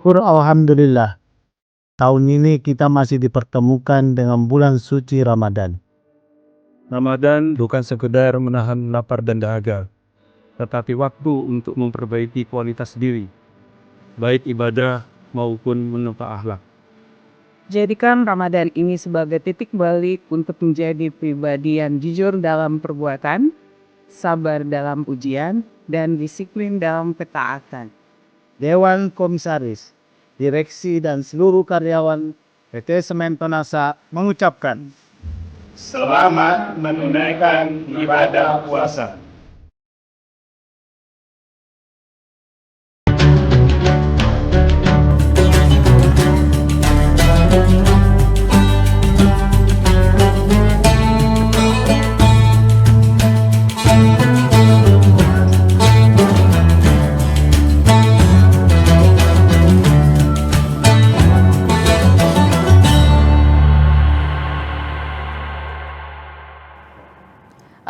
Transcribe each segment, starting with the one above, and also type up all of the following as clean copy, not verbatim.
Syukur alhamdulillah, tahun ini kita masih dipertemukan dengan bulan suci Ramadan. Ramadan bukan sekedar menahan lapar dan dahaga, tetapi waktu untuk memperbaiki kualitas diri, baik ibadah maupun menata akhlak. Jadikan Ramadan ini sebagai titik balik untuk menjadi pribadi yang jujur dalam perbuatan, sabar dalam ujian, dan disiplin dalam ketaatan. Dewan Komisaris, Direksi dan seluruh karyawan PT Semen Tonasa mengucapkan Selamat menunaikan ibadah puasa.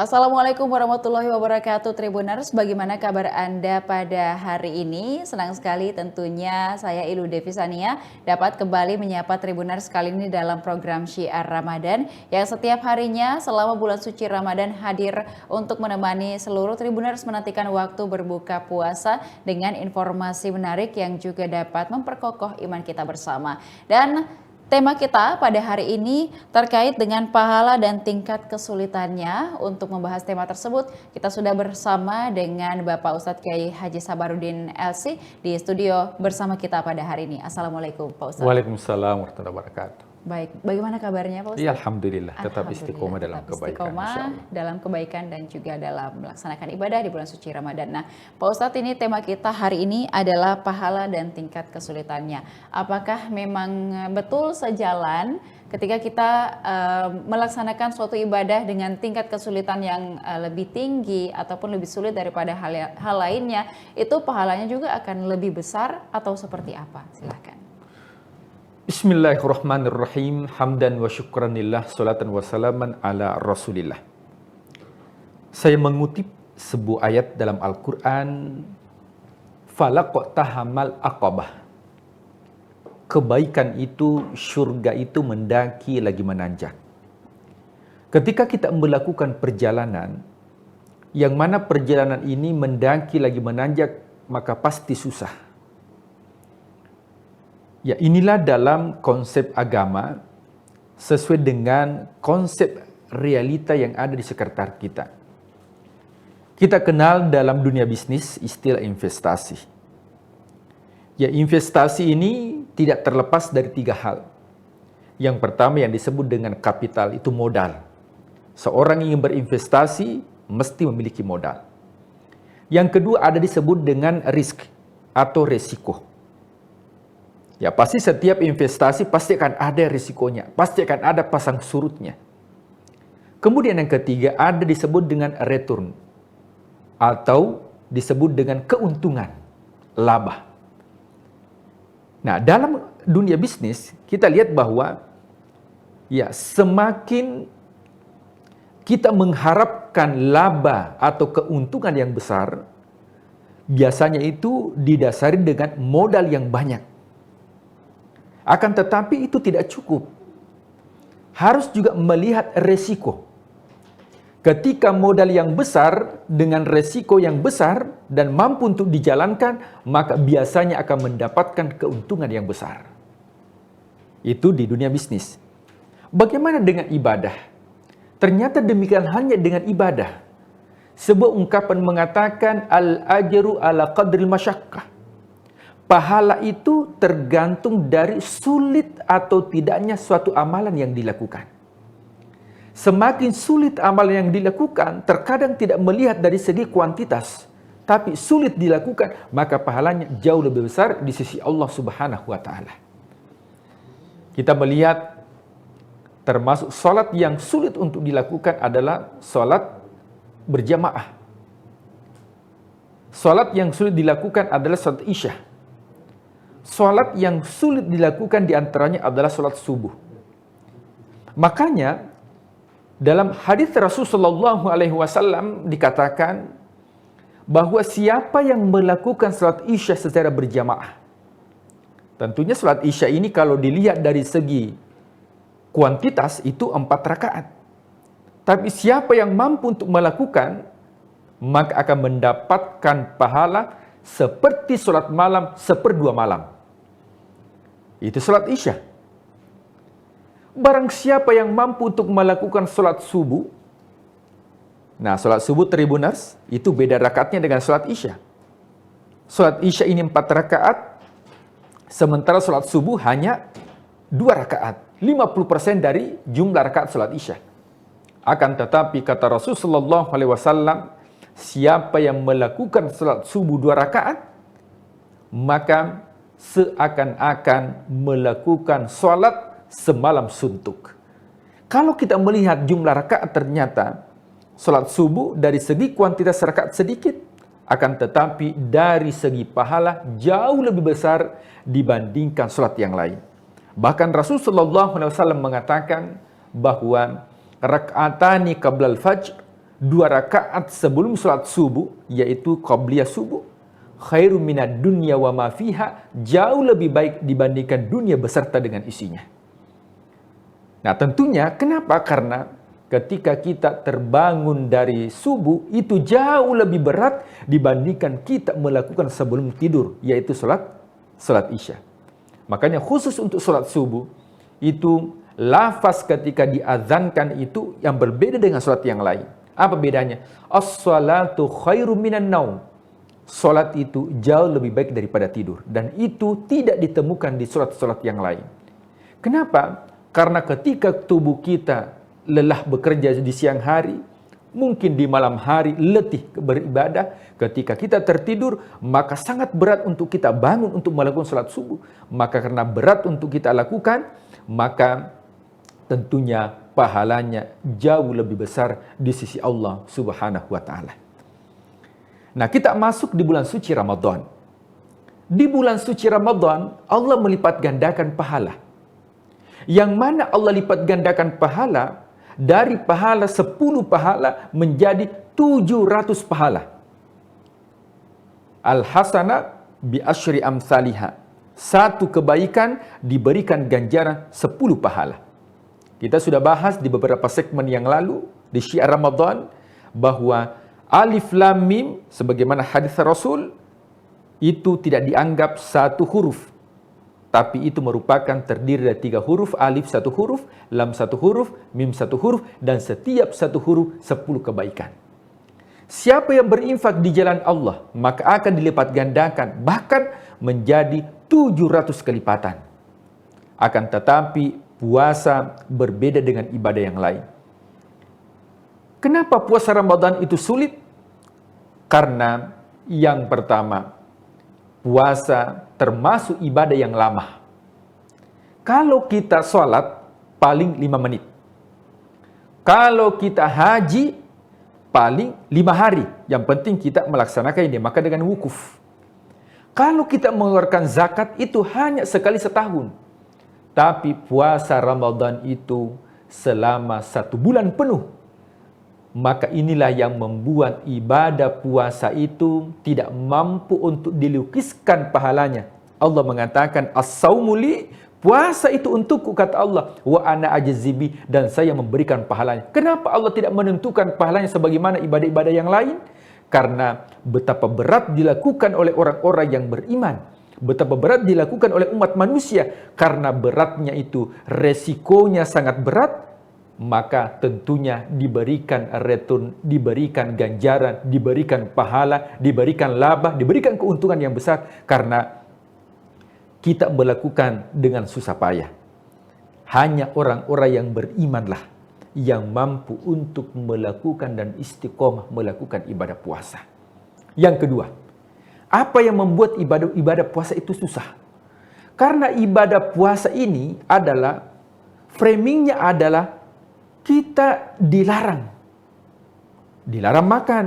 Assalamualaikum warahmatullahi wabarakatuh Tribuners, bagaimana kabar Anda pada hari ini? Senang sekali tentunya saya Ilu Devisania dapat kembali menyapa Tribuners kali ini dalam program Syiar Ramadan yang setiap harinya selama bulan suci Ramadan hadir untuk menemani seluruh Tribuners menantikan waktu berbuka puasa dengan informasi menarik yang juga dapat memperkokoh iman kita bersama. Dan tema kita pada hari ini terkait dengan pahala dan tingkat kesulitannya. Untuk membahas tema tersebut, kita sudah bersama dengan Bapak Ustadz Kiai Haji Sabarudin LC di studio bersama kita pada hari ini. Assalamualaikum Pak Ustadz. Waalaikumsalam warahmatullahi wabarakatuh. Baik, bagaimana kabarnya Pak Ustadz? Ya, Alhamdulillah, tetap istiqomah dalam kebaikan. Istiqomah dalam kebaikan dan juga dalam melaksanakan ibadah di bulan suci Ramadan. Nah, Pak Ustadz, ini tema kita hari ini adalah pahala dan tingkat kesulitannya. Apakah memang betul sejalan ketika kita melaksanakan suatu ibadah dengan tingkat kesulitan yang lebih tinggi ataupun lebih sulit daripada hal lainnya, itu pahalanya juga akan lebih besar atau seperti apa? Silakan. Bismillahirrahmanirrahim. Hamdan wa syukranillah, salatan wa salaman ala rasulillah. Saya mengutip sebuah ayat dalam Al-Quran. Falaqtahamal aqabah. Kebaikan itu, syurga itu mendaki lagi menanjak. Ketika kita melakukan perjalanan, yang mana perjalanan ini mendaki lagi menanjak, maka pasti susah. Ya, inilah dalam konsep agama sesuai dengan konsep realita yang ada di sekitar kita. Kita kenal dalam dunia bisnis istilah investasi. Ya, investasi ini tidak terlepas dari tiga hal. Yang pertama yang disebut dengan kapital, itu modal. Seorang yang ingin berinvestasi mesti memiliki modal. Yang kedua ada disebut dengan risk atau resiko. Ya, pasti setiap investasi pasti akan ada risikonya, pasti akan ada pasang surutnya. Kemudian yang ketiga ada disebut dengan return atau disebut dengan keuntungan, laba. Nah, dalam dunia bisnis kita lihat bahwa ya semakin kita mengharapkan laba atau keuntungan yang besar, biasanya itu didasari dengan modal yang banyak. Akan tetapi itu tidak cukup. Harus juga melihat resiko. Ketika modal yang besar dengan resiko yang besar dan mampu untuk dijalankan, maka biasanya akan mendapatkan keuntungan yang besar. Itu di dunia bisnis. Bagaimana dengan ibadah? Ternyata demikian halnya dengan ibadah. Sebuah ungkapan mengatakan al-ajru ala qadril masyaqqah. Pahala itu tergantung dari sulit atau tidaknya suatu amalan yang dilakukan. Semakin sulit amalan yang dilakukan, terkadang tidak melihat dari segi kuantitas, tapi sulit dilakukan, maka pahalanya jauh lebih besar di sisi Allah Subhanahu wa Ta'ala. Kita melihat termasuk sholat yang sulit untuk dilakukan adalah sholat berjamaah. Sholat yang sulit dilakukan adalah sholat Isya. Salat yang sulit dilakukan diantaranya adalah salat subuh. Makanya dalam hadis Rasulullah SAW dikatakan bahwa siapa yang melakukan salat Isya secara berjamaah, Tentunya sholat Isya ini kalau dilihat dari segi kuantitas itu 4 rakaat. Tapi siapa yang mampu untuk melakukan, maka akan mendapatkan pahala seperti sholat malam 1/2 malam. Itu sholat Isya. Barang siapa yang mampu untuk melakukan sholat subuh, nah sholat subuh Tribuners, itu beda rakaatnya dengan sholat Isya. Sholat Isya ini 4 rakaat, sementara sholat subuh hanya 2 rakaat. 50% dari jumlah rakaat sholat Isya. Akan tetapi kata Rasulullah SAW, siapa yang melakukan sholat subuh 2 rakaat, maka seakan-akan melakukan sholat semalam suntuk. Kalau kita melihat jumlah rakaat, ternyata sholat subuh dari segi kuantitas rakaat sedikit, akan tetapi dari segi pahala jauh lebih besar dibandingkan sholat yang lain. Bahkan Rasulullah SAW mengatakan bahwa rakaatani qablal fajr, 2 rakaat sebelum sholat subuh, yaitu qabliyah subuh, khairu minad dunya wa ma fiha, jauh lebih baik dibandingkan dunia beserta dengan isinya. Nah tentunya kenapa? Karena ketika kita terbangun dari subuh itu jauh lebih berat dibandingkan kita melakukan sebelum tidur, yaitu sholat Isya. Makanya khusus untuk sholat subuh itu lafaz ketika diazankan itu yang berbeda dengan sholat yang lain. Apa bedanya? As-salatu khairu minan naum. Sholat itu jauh lebih baik daripada tidur. Dan itu tidak ditemukan di sholat-sholat yang lain. Kenapa? Karena ketika tubuh kita lelah bekerja di siang hari, mungkin di malam hari letih beribadah, ketika kita tertidur, maka sangat berat untuk kita bangun untuk melakukan sholat subuh. Maka karena berat untuk kita lakukan, maka tentunya pahalanya jauh lebih besar di sisi Allah Subhanahu wa Ta'ala. Nah, kita masuk di bulan suci Ramadan. Di bulan suci Ramadan, Allah melipat gandakan pahala. Yang mana Allah lipat gandakan pahala, dari pahala 10 pahala menjadi 700 pahala. Al-hasanah bi asyri amsalihah. Satu kebaikan diberikan ganjaran 10 pahala. Kita sudah bahas di beberapa segmen yang lalu di Syiar Ramadan bahwa alif lam mim sebagaimana hadis Rasul itu tidak dianggap satu huruf, tapi itu merupakan terdiri dari 3 huruf, alif 1 huruf, lam 1 huruf, mim 1 huruf, dan setiap 1 huruf 10 kebaikan. Siapa yang berinfak di jalan Allah, maka akan dilipat gandakan, bahkan menjadi 700 kelipatan. Akan tetapi puasa berbeda dengan ibadah yang lain. Kenapa puasa Ramadan itu sulit? Karena yang pertama, puasa termasuk ibadah yang lama. Kalau kita sholat, paling 5 menit. Kalau kita haji, paling 5 hari. Yang penting kita melaksanakan ini, maka dengan wukuf. Kalau kita mengeluarkan zakat, itu hanya sekali setahun. Tapi puasa Ramadan itu selama 1 bulan penuh. Maka inilah yang membuat ibadah puasa itu tidak mampu untuk dilukiskan pahalanya. Allah mengatakan, as-saumu li, puasa itu untukku, kata Allah, wa ana ajzibi, dan saya memberikan pahalanya. Kenapa Allah tidak menentukan pahalanya sebagaimana ibadah-ibadah yang lain? Karena betapa berat dilakukan oleh orang-orang yang beriman. Betapa berat dilakukan oleh umat manusia. Karena beratnya itu, resikonya sangat berat, maka tentunya diberikan return, diberikan ganjaran, diberikan pahala, diberikan laba, diberikan keuntungan yang besar karena kita melakukan dengan susah payah. Hanya orang-orang yang berimanlah yang mampu untuk melakukan dan istiqomah melakukan ibadah puasa. Yang kedua, apa yang membuat ibadah puasa itu susah? Karena ibadah puasa ini adalah, framingnya adalah kita dilarang. Dilarang makan,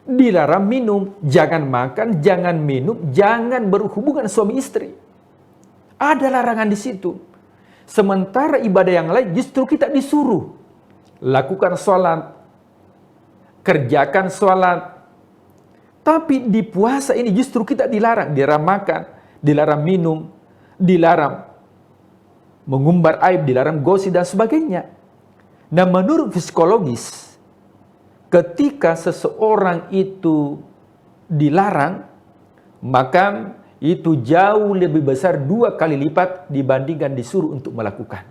dilarang minum, jangan makan, jangan minum, jangan berhubungan suami istri. Ada larangan di situ. Sementara ibadah yang lain justru kita disuruh. Lakukan sholat, kerjakan sholat. Tapi di puasa ini justru kita dilarang. Dilarang makan, dilarang minum, dilarang mengumbar aib, dilarang gosip dan sebagainya. Nah, menurut psikologis, ketika seseorang itu dilarang, maka itu jauh lebih besar 2 kali lipat dibandingkan disuruh untuk melakukan.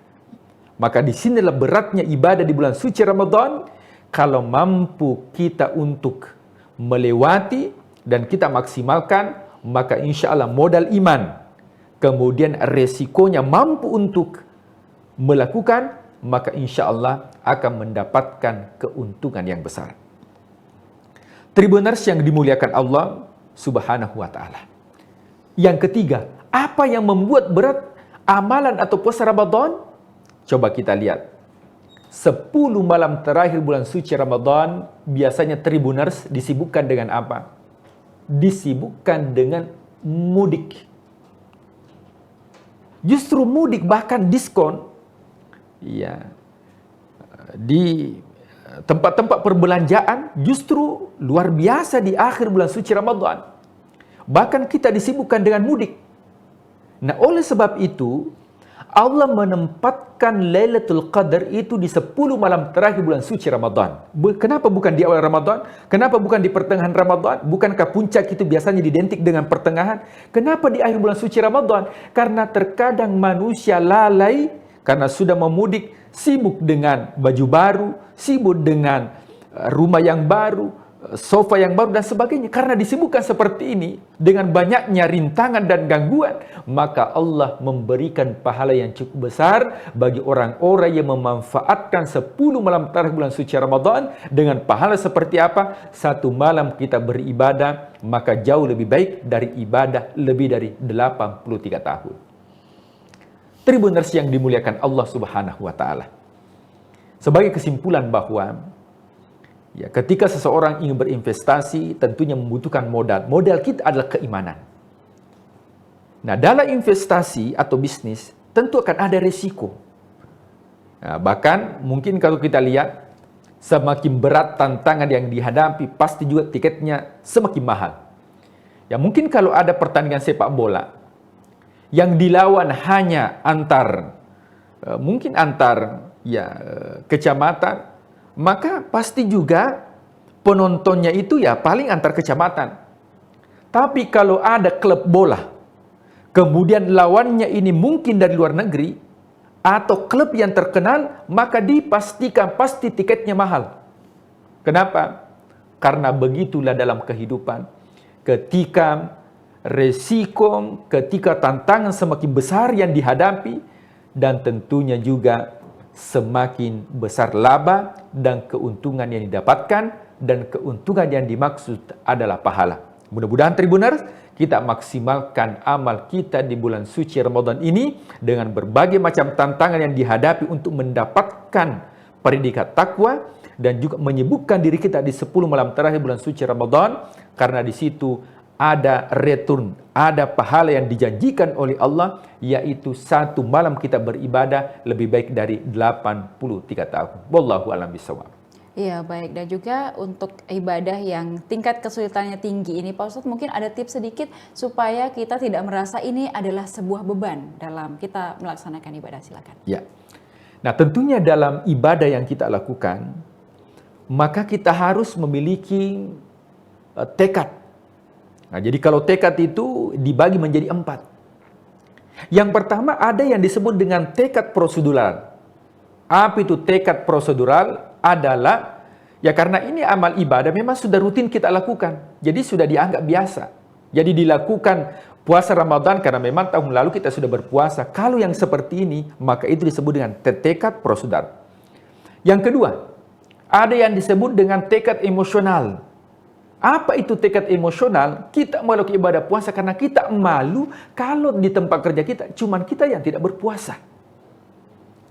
Maka di sinilah beratnya ibadah di bulan suci Ramadan. Kalau mampu kita untuk melewati dan kita maksimalkan, maka insya Allah modal iman, kemudian resikonya mampu untuk melakukan, maka insya Allah akan mendapatkan keuntungan yang besar. Tribuners yang dimuliakan Allah Subhanahu wa Ta'ala. Yang ketiga, apa yang membuat berat amalan atau puasa Ramadan? Coba kita lihat. 10 malam terakhir bulan suci Ramadan, biasanya Tribuners disibukkan dengan apa? Disibukkan dengan mudik. Justru mudik, bahkan diskon, ya, di tempat-tempat perbelanjaan justru luar biasa di akhir bulan suci Ramadan. Bahkan kita disibukkan dengan mudik. Nah, oleh sebab itu, Allah menempatkan Lailatul Qadar itu di 10 malam terakhir bulan suci Ramadan. Kenapa bukan di awal Ramadan? Kenapa bukan di pertengahan Ramadan? Bukankah puncak itu biasanya identik dengan pertengahan? Kenapa di akhir bulan suci Ramadan? Karena terkadang manusia lalai karena sudah memudik, sibuk dengan baju baru, sibuk dengan rumah yang baru, sofa yang baru dan sebagainya. Karena disibukkan seperti ini dengan banyaknya rintangan dan gangguan, maka Allah memberikan pahala yang cukup besar bagi orang-orang yang memanfaatkan 10 malam terakhir bulan suci Ramadan. Dengan pahala seperti apa? 1 malam kita beribadah, maka jauh lebih baik dari ibadah lebih dari 83 tahun. Tribuners yang dimuliakan Allah Subhanahu wa Ta'ala. Sebagai kesimpulan bahwa ya, ketika seseorang ingin berinvestasi, tentunya membutuhkan modal. Modal kita adalah keimanan. Nah, dalam investasi atau bisnis, tentu akan ada risiko. Nah, bahkan mungkin kalau kita lihat, semakin berat tantangan yang dihadapi, pasti juga tiketnya semakin mahal. Ya, mungkin kalau ada pertandingan sepak bola, yang dilawan hanya mungkin antar kecamatan, maka pasti juga penontonnya itu ya paling antar kecamatan. Tapi kalau ada klub bola, kemudian lawannya ini mungkin dari luar negeri, atau klub yang terkenal, maka dipastikan pasti tiketnya mahal. Kenapa? Karena begitulah dalam kehidupan. Ketika resiko, ketika tantangan semakin besar yang dihadapi, dan tentunya juga semakin besar laba dan keuntungan yang didapatkan, dan keuntungan yang dimaksud adalah pahala. Mudah-mudahan Tribuners, kita maksimalkan amal kita di bulan suci Ramadan ini dengan berbagai macam tantangan yang dihadapi untuk mendapatkan predikat takwa dan juga menyibukkan diri kita di 10 malam terakhir bulan suci Ramadan, karena di situ ada return, ada pahala yang dijanjikan oleh Allah, yaitu 1 malam kita beribadah lebih baik dari 83 tahun. Wallahu a'lam bishawab. Iya, baik. Dan juga untuk ibadah yang tingkat kesulitannya tinggi ini, Pak Ustadz, mungkin ada tips sedikit supaya kita tidak merasa ini adalah sebuah beban dalam kita melaksanakan ibadah. Silakan. Ya. Nah, tentunya dalam ibadah yang kita lakukan, maka kita harus memiliki tekad. Nah, jadi kalau tekad itu dibagi menjadi 4. Yang pertama ada yang disebut dengan tekad prosedural. Apa itu tekad prosedural? Adalah, ya karena ini amal ibadah memang sudah rutin kita lakukan. Jadi sudah dianggap biasa. Jadi dilakukan puasa Ramadan karena memang tahun lalu kita sudah berpuasa. Kalau yang seperti ini, maka itu disebut dengan tekad prosedural. Yang kedua, ada yang disebut dengan tekad emosional. Apa itu tekad emosional? Kita melakukan ibadah puasa karena kita malu kalau di tempat kerja kita cuman kita yang tidak berpuasa.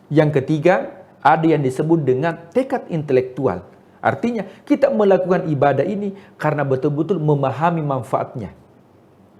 Yang ketiga, ada yang disebut dengan tekad intelektual. Artinya, kita melakukan ibadah ini karena betul-betul memahami manfaatnya.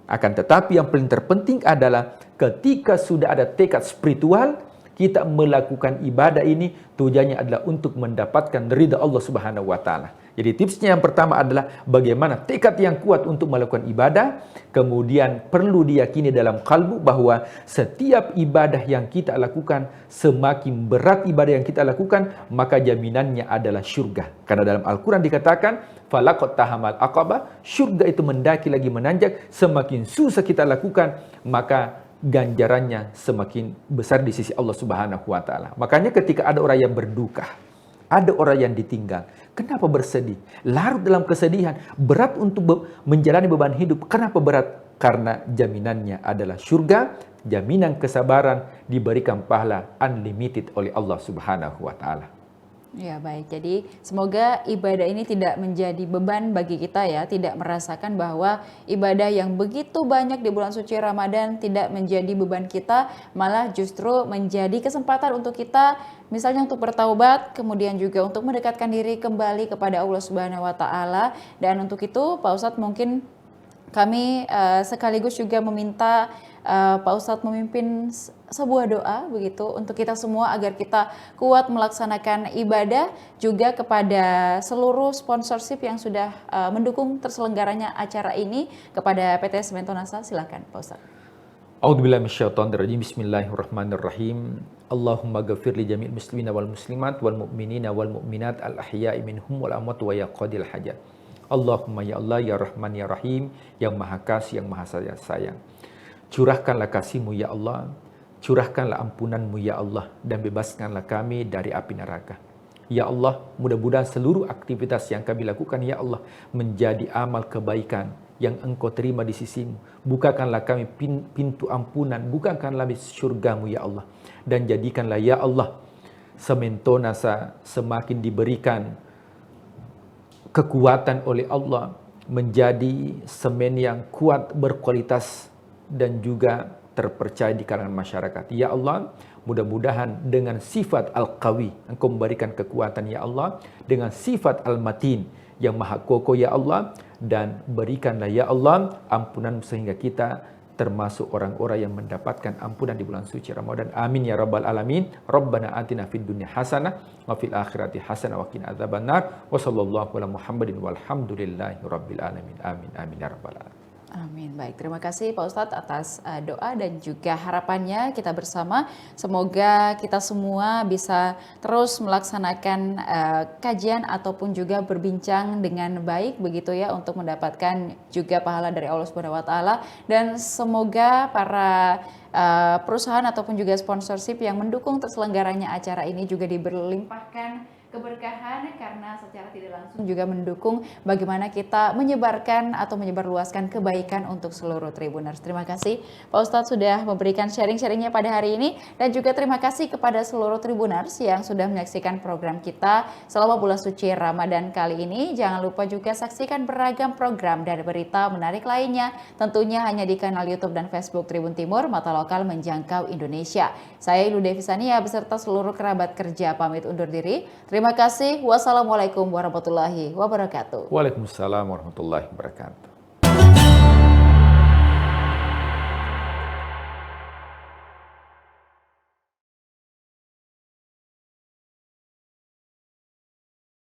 Akan tetapi yang paling terpenting adalah ketika sudah ada tekad spiritual, Kita melakukan ibadah ini tujuannya adalah untuk mendapatkan ridha Allah Subhanahu wa taala. Jadi tipsnya yang pertama adalah bagaimana tekad yang kuat untuk melakukan ibadah. Kemudian perlu diyakini dalam kalbu bahwa setiap ibadah yang kita lakukan, semakin berat ibadah yang kita lakukan, maka jaminannya adalah syurga. Karena dalam Al-Quran dikatakan, falaqad tahamal aqabah, syurga itu mendaki lagi menanjak, semakin susah kita lakukan, maka ganjarannya semakin besar di sisi Allah Subhanahu wa taala. Makanya ketika ada orang yang berduka, ada orang yang ditinggal, kenapa bersedih? Larut dalam kesedihan, berat untuk menjalani beban hidup. Kenapa berat? Karena jaminannya adalah surga, jaminan kesabaran, diberikan pahala unlimited oleh Allah Subhanahu wa taala. Ya baik, jadi semoga ibadah ini tidak menjadi beban bagi kita ya, tidak merasakan bahwa ibadah yang begitu banyak di bulan suci Ramadan tidak menjadi beban kita, malah justru menjadi kesempatan untuk kita misalnya untuk bertaubat, kemudian juga untuk mendekatkan diri kembali kepada Allah Subhanahu wa taala. Dan untuk itu Pak Ustadz mungkin kami sekaligus juga meminta Pak Ustadz memimpin sebuah doa begitu untuk kita semua agar kita kuat melaksanakan ibadah, juga kepada seluruh sponsorship yang sudah mendukung terselenggaranya acara ini, kepada PT Semen Tonasa. Silakan Pak Ustadz. A'udzubillahi minasyaitonirrajim. Bismillahirrahmanirrahim. Allahumma ghafir li jami'il muslimina wal muslimat wal mu'minina wal mu'minat al ahya'i minhum wal amwat wa ya qadil hajat. Allahumma ya Allah ya Rahman ya Rahim, yang Maha Kasih, yang Maha Sayang. Curahkanlah kasih-Mu ya Allah, curahkanlah ampunan-Mu ya Allah, dan bebaskanlah kami dari api neraka. Ya Allah, mudah-mudahan seluruh aktivitas yang kami lakukan ya Allah menjadi amal kebaikan yang Engkau terima di sisi-Mu. Bukakanlah kami pintu ampunan, bukakanlah surga-Mu ya Allah. Dan jadikanlah ya Allah Semen Tonasa semakin diberikan kekuatan oleh Allah menjadi semen yang kuat, berkualitas, dan juga terpercaya di kalangan masyarakat. Ya Allah, mudah-mudahan dengan sifat Al-Qawi, Engkau memberikan kekuatan ya Allah, dengan sifat Al-Matin, yang Maha Kokoh ya Allah, dan berikanlah ya Allah ampunan sehingga kita termasuk orang-orang yang mendapatkan ampunan di bulan suci Ramadan. Amin ya rabbal alamin. Rabbana atina fid dunya hasanah wa fil akhirati hasanah wa qina adzabannar. Wa sallallahu ala Muhammadin walhamdulillahi rabbil alamin. Amin amin ya rabbal alamin. Amin. Baik, terima kasih Pak Ustadz atas doa dan juga harapannya kita bersama. Semoga kita semua bisa terus melaksanakan kajian ataupun juga berbincang dengan baik begitu ya, untuk mendapatkan juga pahala dari Allah Subhanahu wa taala. Dan semoga para perusahaan ataupun juga sponsorship yang mendukung terselenggaranya acara ini juga diberlimpahkan keberkahan, karena secara tidak langsung juga mendukung bagaimana kita menyebarkan atau menyebarluaskan kebaikan untuk seluruh Tribuners. Terima kasih Pak Ustadz sudah memberikan sharing-sharingnya pada hari ini, dan juga terima kasih kepada seluruh Tribuners yang sudah menyaksikan program kita selama bulan suci Ramadan kali ini. Jangan lupa juga saksikan beragam program dan berita menarik lainnya, tentunya hanya di kanal YouTube dan Facebook Tribun Timur, mata lokal menjangkau Indonesia. Saya Ilu Devisania beserta seluruh kerabat kerja pamit undur diri. Terima kasih. Wassalamualaikum warahmatullahi wabarakatuh. Waalaikumsalam warahmatullahi wabarakatuh.